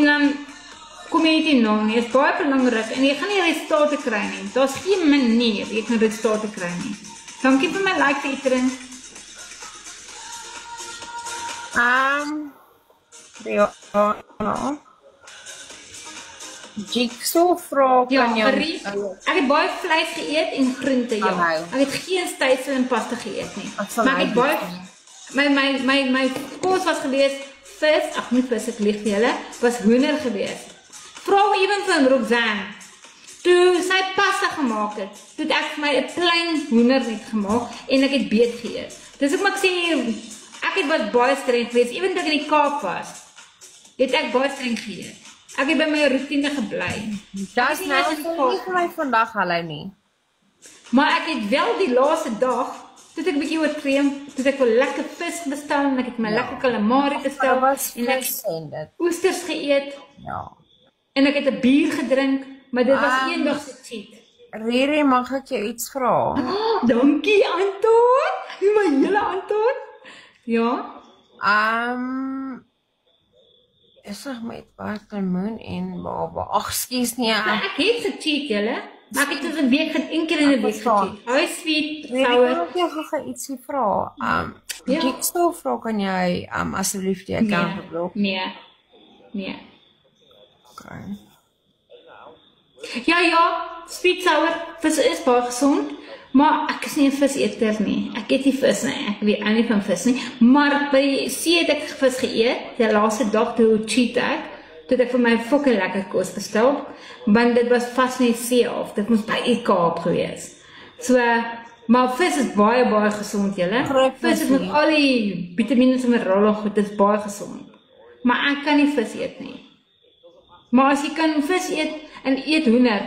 dan kom jy nie na nie, is baie belangrik, en jy gaan nie resultate kry nie, daar is geen manier jy kan resultate kry nie. Dankie vir my like vir Etering. Ja. Jigsaw vra kan jou... Ek het baie vleis geëet en groente, ja. Ek het geen stysel en pasta geëet nie. Maar ek het baie, my kos was gewees, vis, ag nie vis, ek lieg vir julle, was hoender gewees. Vra even van Roxanne, toe sy pasta gemaak het, toe het ek vir my 'n klein hoender net gemaak, en ek het beet geëet. Dis ook maar ek sê, ek het baie streng gewees, even dat ek in die Kaap was, het ek baie streng geëet. Ek het by my routine gebly. Dis nou nie vir my vandag hallo nie. Maar ek het wel die laaste dag, toe ek 'n bietjie oortree, toe ek wel lekker vis bestel, en ek het my lekker calamari bestel, en ek het oesters geëet, en ek het 'n bier gedrink, maar dit was eendag se cheat. Riri, mag ek jou iets vra? Dankie Anton, my hele Anton. Ja? Is ek met watermeloen en baba? Ag, skus nie. Ek het gecheat, julle. Maar ek het dit 'n week een keer in 'n week gecheat. Hou sweet, sour. Ek wil jou ietsie vra. Jigsaw vra kan jy asseblief die account geblok? Nee. Okay. Ja, sweet sour, vis is baie gesond, maar ek is nie 'n viseter nie. Ek eet nie vis nie, ek weet nie van vis nie, maar by see het ek vis geëet, die laaste dag toe cheat ek, toe ek vir my fucking lekker kos bestel, want dit was vas net see af, dit moes by die Kaap gewees. So, maar vis is baie gesond, julle. Vis het met al die vitamine en minerale goed, dit is baie gesond. Maar ek kan nie vis eet nie. Maar as jy kan vis eet en eet hoender,